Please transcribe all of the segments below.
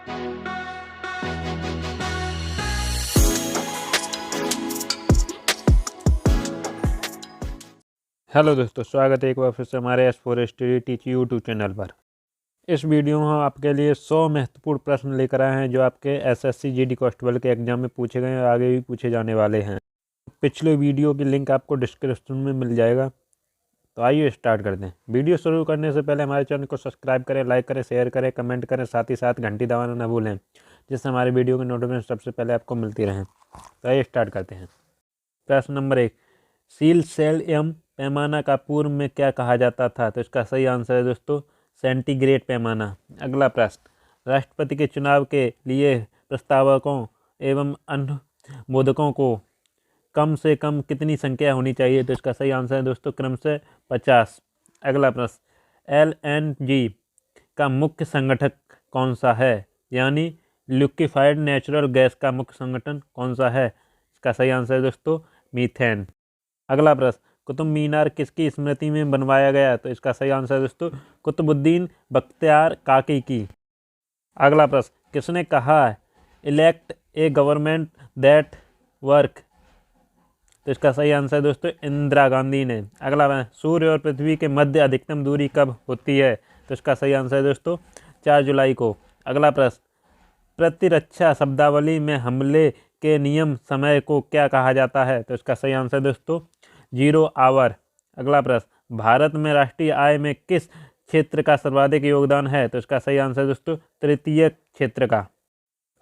Hello दोस्तों, स्वागत है एक बार फिर से हमारे S4 study teach YouTube channel पर। इस वीडियो में हम आपके लिए 100 महत्वपूर्ण प्रश्न लेकर आए हैं जो आपके एसएससी जीडी कांस्टेबल के एग्जाम में पूछे गए हैं और आगे भी पूछे जाने वाले हैं। पिछले वीडियो की लिंक आपको डिस्क्रिप्शन में मिल जाएगा। तो आइए स्टार्ट करते हैं। वीडियो शुरू करने से पहले हमारे चैनल को सब्सक्राइब करें, लाइक करें, शेयर करें, कमेंट करें, साथ ही साथ घंटी दबाना न भूलें, जिससे हमारे वीडियो की नोटिफिकेशन सबसे पहले आपको मिलती रहें। तो आइए स्टार्ट करते हैं। प्रश्न नंबर 1, सील सेल एम पैमाना का पूर्व में क्या कहा जाता था? तो इसका सही आंसर है दोस्तों सेंटीग्रेड पैमाना। अगला प्रश्न, राष्ट्रपति के चुनाव के लिए प्रस्तावकों एवं अनुमोदकों को कम से कम कितनी संख्या होनी चाहिए? तो इसका सही आंसर है दोस्तों क्रमशः 50। अगला प्रश्न, LNG का मुख्य संगठक कौन सा है? यानी लिक्विफाइड नेचुरल गैस का मुख्य संगठन कौन सा है? इसका सही आंसर है दोस्तों मीथेन। अगला प्रश्न, कुतुब मीनार किसकी स्मृति में बनवाया गया? तो इसका सही आंसर है दोस्तों कुतुबुद्दीन बख्तियार काकी की। अगला प्रश्न, किसने कहा elect A government that work? तो इसका सही आंसर है दोस्तों इंदिरा गांधी ने। अगला प्रश्न, सूर्य और पृथ्वी के मध्य अधिकतम दूरी कब होती है? तो इसका सही आंसर है दोस्तों 4 जुलाई को। अगला प्रश्न, प्रतिरक्षा शब्दावली में हमले के नियम समय को क्या कहा जाता है? तो इसका सही आंसर दोस्तों 0 आवर। अगला प्रश्न, भारत में राष्ट्रीय आय में किस क्षेत्र का सर्वाधिक योगदान है? तो इसका सही आंसर दोस्तों तृतीय क्षेत्र का।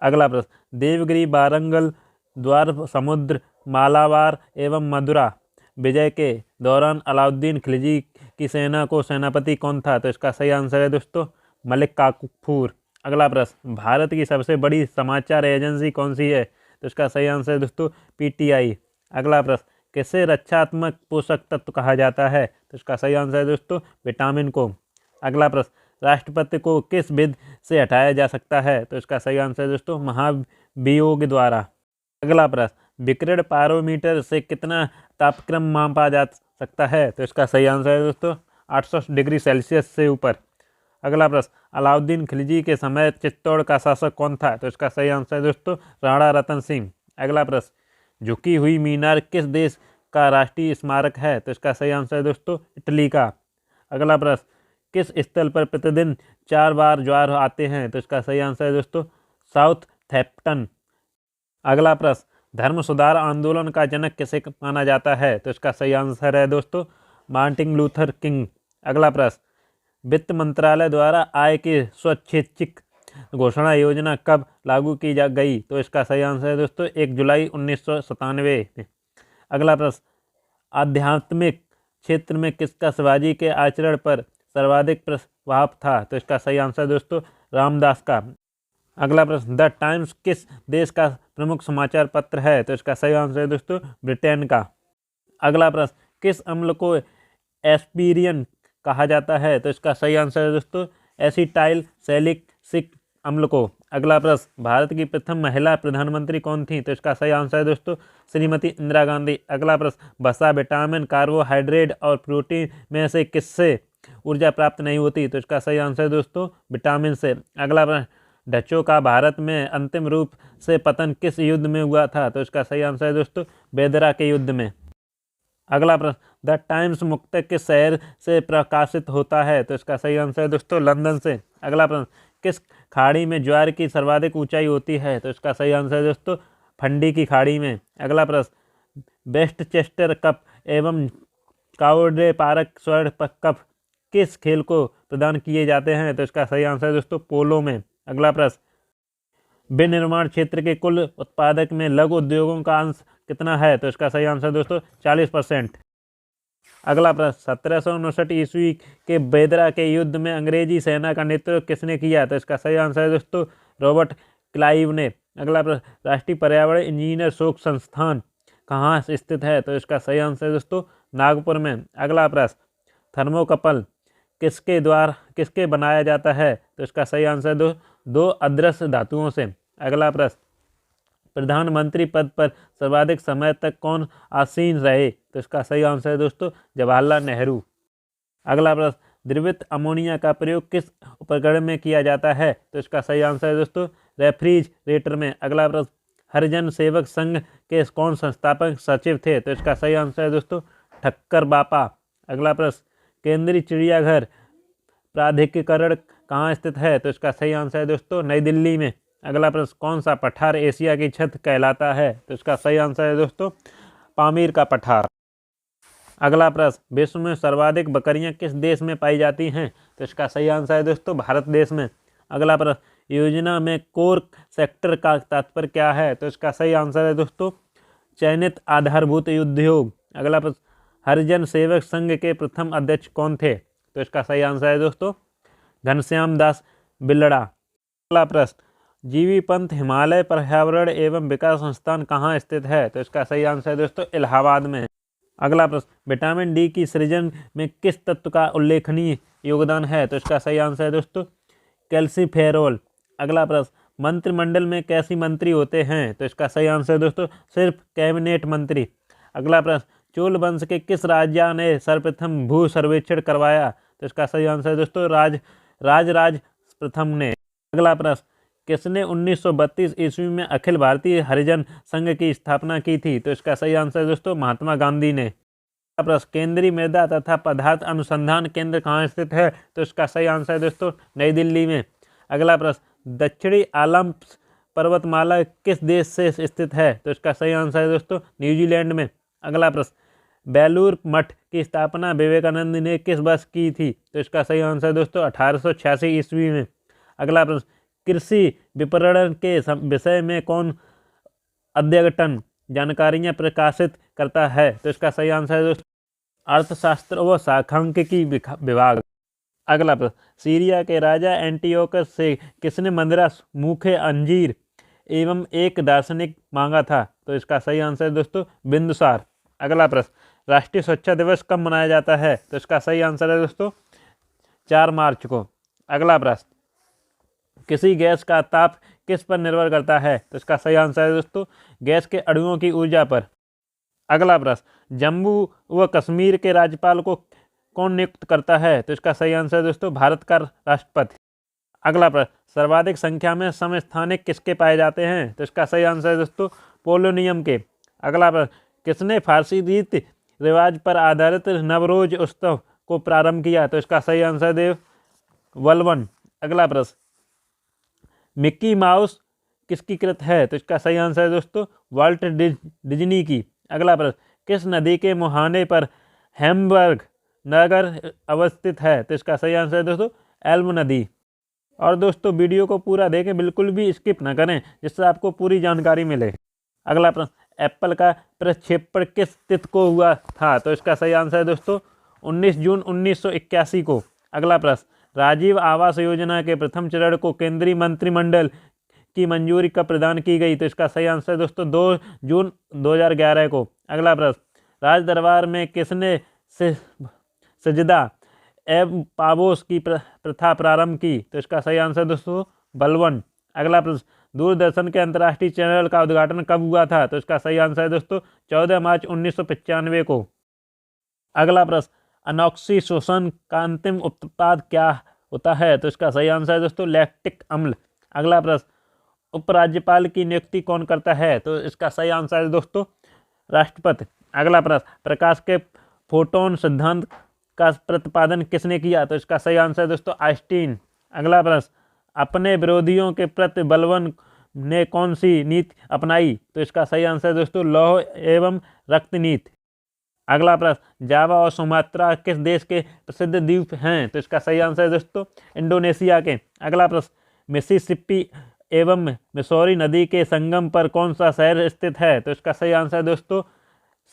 अगला प्रश्न, देवगिरी, वारंगल, द्वार समुद्र, मालाबार एवं मदुरा विजय के दौरान अलाउद्दीन खिलजी की सेना को सेनापति कौन था? तो इसका सही आंसर है दोस्तों मलिक काफूर। अगला प्रश्न, भारत की सबसे बड़ी समाचार एजेंसी कौन सी है? तो इसका सही आंसर है दोस्तों PTI। अगला प्रश्न, किसे रक्षात्मक पोषक तत्व कहा जाता है? तो इसका सही आंसर है दोस्तों विटामिन को। अगला प्रश्न, राष्ट्रपति को किस विधि से हटाया जा सकता है? तो इसका सही आंसर है दोस्तों महाभियोग द्वारा। अगला प्रश्न, विकिरण पायरोमीटर से कितना तापक्रम मापा जा सकता है? तो इसका सही आंसर है दोस्तों 800 डिग्री सेल्सियस से ऊपर। अगला प्रश्न, अलाउद्दीन खिलजी के समय चित्तौड़ का शासक कौन था? तो इसका सही आंसर है दोस्तों राणा रतन सिंह। अगला प्रश्न, झुकी हुई मीनार किस देश का राष्ट्रीय स्मारक है? तो इसका सही आंसर है दोस्तों इटली का। अगला प्रश्न, किस स्थल पर प्रतिदिन 4 बार ज्वार आते हैं? तो इसका सही आंसर है दोस्तों साउथहैम्पटन। अगला प्रश्न, धर्म सुधार आंदोलन का जनक किसे माना जाता है? तो इसका सही आंसर है दोस्तों मार्टिन लूथर किंग। अगला प्रश्न, वित्त मंत्रालय द्वारा आय की स्वैच्छिक घोषणा योजना कब लागू की जा गई? तो इसका सही आंसर है दोस्तों 1 जुलाई 1997। अगला प्रश्न, आध्यात्मिक क्षेत्र में किसका शिवाजी के आचरण पर सर्वाधिक प्रभाव था? तो इसका सही आंसर है दोस्तों रामदास का। अगला प्रश्न, द टाइम्स किस देश का प्रमुख समाचार पत्र है? तो इसका सही आंसर है दोस्तों ब्रिटेन का। अगला प्रश्न, किस अम्ल को एस्पिरिन कहा जाता है? तो इसका सही आंसर है दोस्तों एसिटाइल सैलिसिलिक अम्ल को। अगला प्रश्न, भारत की प्रथम महिला प्रधानमंत्री कौन थी? तो इसका सही आंसर है दोस्तों श्रीमती इंदिरा गांधी। अगला प्रश्न, वसा, विटामिन, कार्बोहाइड्रेट और प्रोटीन में से किससे ऊर्जा प्राप्त नहीं होती? तो इसका सही आंसर है दोस्तों विटामिन से। अगला प्रश्न, डचों का भारत में अंतिम रूप से पतन किस युद्ध में हुआ था? तो इसका सही आंसर है दोस्तों बेदरा के युद्ध में। अगला प्रश्न, द टाइम्स मुख्यतः किस शहर से प्रकाशित होता है? तो इसका सही आंसर है दोस्तों लंदन से। अगला प्रश्न, किस खाड़ी में ज्वार की सर्वाधिक ऊंचाई होती है? तो इसका सही आंसर है दोस्तों फंडी की खाड़ी में। अगला प्रश्न, वेस्टचेस्टर कप एवं काउडे पार्क स्वर्ण कप किस खेल को प्रदान किए जाते हैं? तो इसका सही आंसर है दोस्तों पोलो में। अगला प्रश्न, विनिर्माण क्षेत्र के कुल उत्पादक में लघु उद्योगों का अंश कितना है? तो इसका सही आंसर दोस्तों 40%। अगला प्रश्न, 1759 ईस्वी के बेदरा के युद्ध में अंग्रेजी सेना का नेतृत्व किसने किया? तो इसका सही आंसर है दोस्तों रॉबर्ट क्लाइव ने। अगला प्रश्न, राष्ट्रीय पर्यावरण इंजीनियर शोध संस्थान कहाँ स्थित है? तो इसका सही आंसर है दोस्तों नागपुर में। अगला प्रश्न, थर्मोकपल किसके बनाया जाता है? तो इसका सही आंसर दो अदृश्य धातुओं से। अगला प्रश्न, प्रधानमंत्री पद पर सर्वाधिक समय तक कौन आसीन रहे? तो इसका सही आंसर है दोस्तों जवाहरलाल नेहरू। अगला प्रश्न, द्रवित अमोनिया का प्रयोग किस उपकरण में किया जाता है? तो इसका सही आंसर है दोस्तों रेफ्रिजरेटर में। अगला प्रश्न, हरिजन सेवक संघ के कौन संस्थापक सचिव थे? तो इसका सही आंसर है दोस्तों ठक्कर बापा। अगला प्रश्न, केंद्रीय चिड़ियाघर प्राधिकरण कहाँ स्थित है? तो इसका सही आंसर है दोस्तों नई दिल्ली में। अगला प्रश्न, कौन सा पठार एशिया की छत कहलाता है? तो इसका सही आंसर है दोस्तों पामीर का पठार। अगला प्रश्न, विश्व में सर्वाधिक बकरियां किस देश में पाई जाती हैं? तो इसका सही आंसर है दोस्तों भारत देश में। अगला प्रश्न, योजना में कोर सेक्टर का तात्पर्य क्या है? तो इसका सही आंसर है दोस्तों चयनित आधारभूत उद्योग। अगला प्रश्न, हरिजन सेवक संघ के प्रथम अध्यक्ष कौन थे? तो इसका सही आंसर है दोस्तों घनश्याम दास बिल्ड़ा। अगला प्रश्न, जीवी पंत हिमालय पर्यावरण एवं विकास संस्थान कहाँ स्थित है? तो इसका सही आंसर है दोस्तों इलाहाबाद में। अगला प्रश्न, विटामिन डी की सृजन में किस तत्व का उल्लेखनीय योगदान है? तो इसका सही आंसर है दोस्तों कैल्सीफेरोल। अगला प्रश्न, मंत्रिमंडल में कैसे मंत्री होते हैं? तो इसका सही आंसर है दोस्तों सिर्फ कैबिनेट मंत्री। अगला प्रश्न, चोल वंश के किस राजा ने सर्वप्रथम भू सर्वेक्षण करवाया? तो इसका सही आंसर है दोस्तों राज प्रथम ने। अगला प्रश्न, किसने 1932 ईस्वी में अखिल भारतीय हरिजन संघ की स्थापना की थी? तो इसका सही आंसर है दोस्तों महात्मा गांधी ने। अगला प्रश्न, केंद्रीय मृदा तथा पदार्थ अनुसंधान केंद्र कहाँ स्थित है? तो इसका सही आंसर है दोस्तों नई दिल्ली में। अगला प्रश्न, दक्षिणी आल्प्स पर्वतमाला किस देश से स्थित है? तो इसका सही आंसर है दोस्तों न्यूजीलैंड में। अगला प्रश्न, बेलूर मठ की स्थापना विवेकानंद ने किस वर्ष की थी? तो इसका सही आंसर है दोस्तों 1886 ईस्वी में। अगला प्रश्न, कृषि विपणन के विषय में कौन अद्यतन जानकारियां प्रकाशित करता है? तो इसका सही आंसर है दोस्तों अर्थशास्त्र व सांख्यिकी विभाग। अगला प्रश्न, सीरिया के राजा एंटियोकस से किसने मदिरा मूखे अंजीर एवं एक दार्शनिक मांगा था? तो इसका सही आंसर है दोस्तों बिंदुसार। अगला प्रश्न, राष्ट्रीय स्वच्छता दिवस कब मनाया जाता है? तो इसका सही आंसर है दोस्तों 4 मार्च को। अगला प्रश्न, किसी गैस का ताप किस पर निर्भर करता है? तो इसका सही आंसर है दोस्तों गैस के अणुओं की ऊर्जा पर। अगला प्रश्न, जम्मू व कश्मीर के राज्यपाल को कौन नियुक्त करता है? तो इसका सही आंसर है दोस्तों भारत का राष्ट्रपति। अगला प्रश्न, सर्वाधिक संख्या में समस्थानिक किसके पाए जाते हैं? तो इसका सही आंसर है दोस्तों पोलोनियम के। अगला प्रश्न, किसने फारसी रीति रिवाज पर आधारित नवरोज उत्सव को प्रारंभ किया? तो इसका सही आंसर देव वल्वन। अगला प्रश्न, मिक्की माउस किसकी कृत है? तो इसका सही आंसर है दोस्तों वाल्ट डिज्नी की। अगला प्रश्न, किस नदी के मुहाने पर हैम्बर्ग नगर अवस्थित है? तो इसका सही आंसर है दोस्तों एल्म नदी। और दोस्तों वीडियो को पूरा देखें, बिल्कुल भी स्किप ना करें, जिससे आपको पूरी जानकारी मिले। अगला प्रश्न, एप्पल का प्रक्षेपण किस तिथि को हुआ था? तो इसका सही आंसर है दोस्तों 19 जून 1981 को। अगला प्रश्न, राजीव आवास योजना के प्रथम चरण को केंद्रीय मंत्रिमंडल की मंजूरी कब प्रदान की गई? तो इसका सही आंसर है दोस्तों 2 जून 2011 को। अगला प्रश्न, राज दरबार में किसने सजदा एवं पाबोस की प्रथा प्रारंभ की? तो इसका सही आंसर दोस्तों बलवन। अगला प्रश्न, दूरदर्शन के अंतर्राष्ट्रीय चैनल का उद्घाटन कब हुआ था? तो इसका सही आंसर है दोस्तों 14 मार्च 1995 को। अगला प्रश्न, अनॉक्सिशोसन का अंतिम उत्पाद क्या होता है? तो इसका सही आंसर है दोस्तों लैक्टिक अम्ल। अगला प्रश्न, उपराज्यपाल की नियुक्ति कौन करता है? तो इसका सही आंसर है दोस्तों राष्ट्रपति। अगला प्रश्न, प्रकाश के फोटोन सिद्धांत का प्रतिपादन किसने किया? तो इसका सही आंसर है दोस्तों आइंस्टीन। अगला प्रश्न, अपने विरोधियों के प्रति बलवन ने कौन सी नीति अपनाई? तो इसका सही आंसर है दोस्तों लौह एवं रक्त नीति। अगला प्रश्न, जावा और सुमात्रा किस देश के प्रसिद्ध द्वीप हैं? तो इसका सही आंसर है दोस्तों इंडोनेशिया के। अगला प्रश्न, मिसिसिपी एवं मिसौरी नदी के संगम पर कौन सा शहर स्थित है? तो इसका सही आंसर है दोस्तों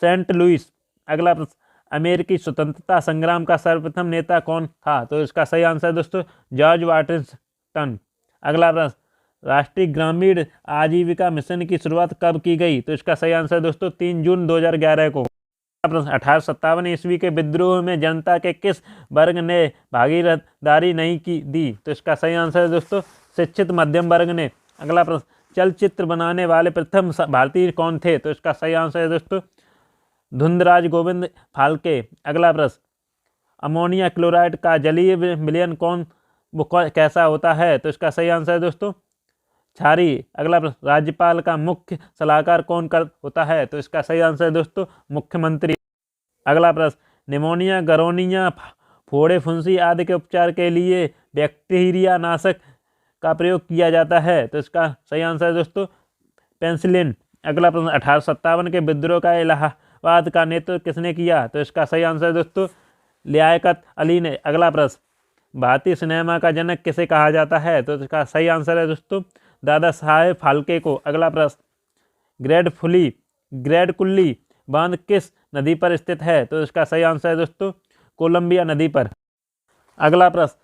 सेंट लुइस। अगला प्रश्न, अमेरिकी स्वतंत्रता संग्राम का सर्वप्रथम नेता कौन था? तो इसका सही आंसर है दोस्तों जॉर्ज वाशिंगटन। अगला प्रश्न, राष्ट्रीय ग्रामीण आजीविका मिशन की शुरुआत कब की गई? तो इसका सही आंसर है दोस्तों 3 जून 2011 को। 1857 ईस्वी के विद्रोह में जनता के किस वर्ग ने भागीदारी नहीं की दी? तो इसका सही आंसर है दोस्तों शिक्षित मध्यम वर्ग ने। अगला प्रश्न, चलचित्र बनाने वाले प्रथम भारतीय कौन थे? तो इसका सही आंसर है दोस्तों धुंधराज गोविंद फाल्के। अगला प्रश्न, अमोनिया क्लोराइड का जलीय विलयन कैसा होता है? तो इसका सही आंसर है दोस्तों क्षारीय। अगला प्रश्न, राज्यपाल का मुख्य सलाहकार कौन होता है? तो इसका सही आंसर है दोस्तों मुख्यमंत्री। अगला प्रश्न, निमोनिया, गरोनिया, फोड़े, फुंसी आदि के उपचार के लिए बैक्टीरिया नाशक का प्रयोग किया जाता है? तो इसका सही आंसर है दोस्तों पेनिसिलिन। अगला प्रश्न, 1857 के विद्रोह का इलाहाबाद का नेतृत्व किसने किया? तो इसका सही आंसर है दोस्तों लियाकत अली ने। अगला प्रश्न, भारतीय सिनेमा का जनक किसे कहा जाता है? तो इसका सही आंसर है दोस्तों दादा साहेब फाल्के को। अगला प्रश्न, ग्रेड कुल्ली बांध किस नदी पर स्थित है? तो इसका सही आंसर है दोस्तों कोलंबिया नदी पर। अगला प्रश्न,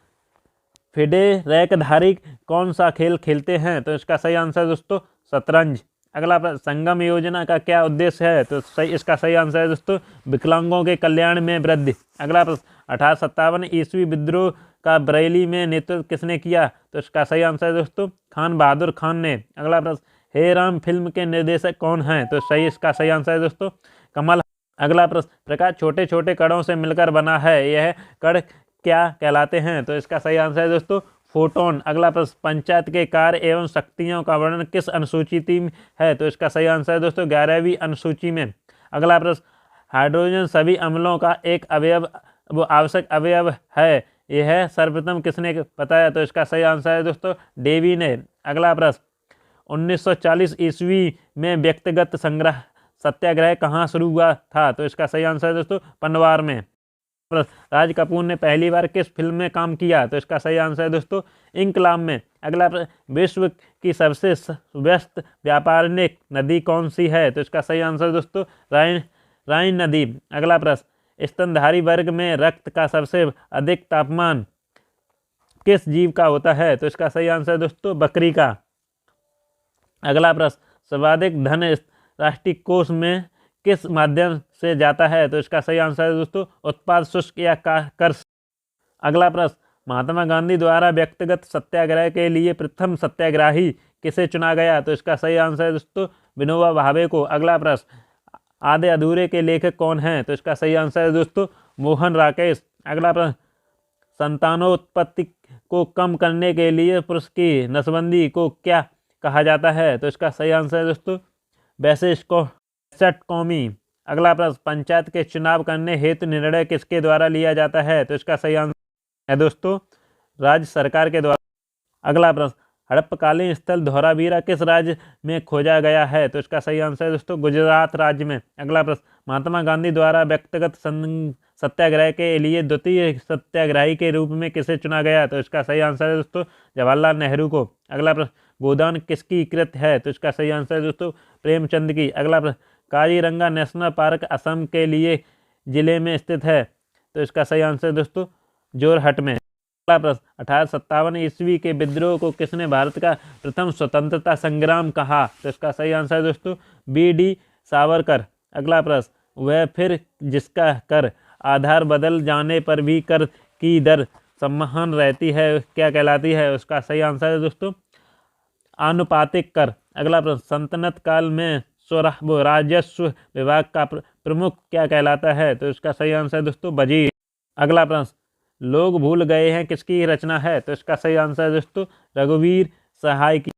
फेडेरैकधारी कौन सा खेल खेलते हैं? तो इसका सही आंसर है दोस्तों शतरंज। अगला प्रश्न, संगम योजना का क्या उद्देश्य है? तो इसका सही आंसर है दोस्तों विकलांगों के कल्याण में वृद्धि। अगला प्रश्न, 1857 ईस्वी विद्रोह का बरेली में नेतृत्व किसने किया? तो इसका सही आंसर है दोस्तों खान बहादुर खान ने। अगला प्रश्न, हे राम फिल्म के निर्देशक कौन हैं? तो इसका सही आंसर है दोस्तों कमल। अगला प्रश्न, प्रकाश छोटे छोटे कणों से मिलकर बना है, यह कण क्या कहलाते हैं? तो इसका सही आंसर है दोस्तों फोटोन। अगला प्रश्न, पंचायत के कार्य एवं शक्तियों का वर्णन किस अनुसूची में है? तो इसका सही आंसर है दोस्तों 11वीं अनुसूची में। अगला प्रश्न, हाइड्रोजन सभी अम्लों का एक आवश्यक अवयव है, यह सर्वप्रथम किसने बताया? तो इसका सही आंसर है दोस्तों डेवी ने। अगला प्रश्न, 1940 ईस्वी में व्यक्तिगत संग्रह सत्याग्रह कहाँ शुरू हुआ था? तो इसका सही आंसर है दोस्तों पनवार में। राज कपूर ने पहली बार किस फिल्म में काम किया? तो इसका सही आंसर है दोस्तों इंकलाब में। अगला प्रश्न, विश्व की सबसे व्यस्त व्यापारिक नदी कौन सी है? तो इसका सही आंसर है दोस्तों राइन नदी। अगला प्रश्न, स्तनधारी वर्ग में रक्त का सबसे अधिक तापमान किस जीव का होता है? तो इसका सही आंसर है दोस्तों बकरी का। अगला प्रश्न, सर्वाधिक धन राष्ट्रीय कोष में किस माध्यम से जाता है? तो इसका सही आंसर है दोस्तों उत्पाद शुल्क या कर। अगला प्रश्न, महात्मा गांधी द्वारा व्यक्तिगत सत्याग्रह के लिए प्रथम सत्याग्रही किसे चुना गया? तो इसका सही आंसर है दोस्तों विनोबा भावे को। अगला प्रश्न, आधे अधूरे के लेखक कौन हैं? तो इसका सही आंसर है दोस्तों मोहन राकेश। अगला प्रश्न, संतानोत्पत्ति को कम करने के लिए पुरुष की नसबंदी को क्या कहा जाता है? तो इसका सही आंसर है दोस्तों वैसेक्टोमी। अगला प्रश्न, पंचायत के चुनाव करने हेतु निर्णय किसके द्वारा लिया जाता है? तो इसका सही आंसर है दोस्तों राज्य सरकार के द्वारा। अगला प्रश्न, हड़प्पकालीन स्थल धौलावीरा किस राज्य में खोजा गया है? तो इसका सही आंसर है दोस्तों गुजरात राज्य में। अगला प्रश्न, महात्मा गांधी द्वारा व्यक्तिगत सत्याग्रह के लिए द्वितीय सत्याग्रही के रूप में किसे चुना गया? तो इसका सही आंसर है दोस्तों जवाहरलाल नेहरू को। अगला प्रश्न, गोदान किसकी कृत है? तो इसका सही आंसर है दोस्तों प्रेमचंद की। अगला प्रश्न, काजीरंगा नेशनल पार्क असम के लिए जिले में स्थित है? तो इसका सही आंसर है दोस्तों जोरहट में। अगला प्रश्न, 1857 ईस्वी के विद्रोह को किसने भारत का प्रथम स्वतंत्रता संग्राम कहा? तो इसका सही आंसर है दोस्तों BD सावरकर। अगला प्रश्न, वह फिर जिसका कर आधार बदल जाने पर भी कर की दर समान रहती है क्या कहलाती है? उसका सही आंसर है दोस्तों आनुपातिक कर। अगला प्रश्न, सल्तनत काल में राजस्व विभाग का प्रमुख क्या कहलाता है? तो इसका सही आंसर है दोस्तों वजीर। अगला प्रश्न, लोग भूल गए हैं किसकी रचना है? तो इसका सही आंसर है दोस्तों रघुवीर सहाय की।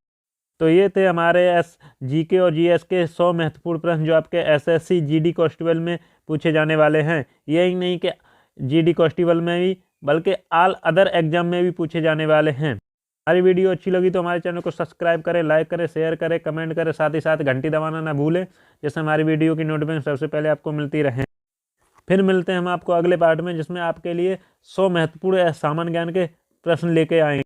तो ये थे हमारे GK और GS के 100 महत्वपूर्ण प्रश्न जो आपके SSC GD कांस्टेबल में पूछे जाने वाले हैं। यही नहीं कि GD कांस्टेबल में भी बल्कि ऑल अदर एग्जाम में भी पूछे जाने वाले हैं। हमारी वीडियो अच्छी लगी तो हमारे चैनल को सब्सक्राइब करें, लाइक करें, शेयर करें, कमेंट करें, साथ ही साथ घंटी दबाना ना भूलें जिससे हमारी वीडियो की नोटिफिकेशन सबसे पहले आपको मिलती रहे। फिर मिलते हैं हम आपको अगले पार्ट में जिसमें आपके लिए 100 महत्वपूर्ण सामान्य ज्ञान के प्रश्न लेके आएंगे।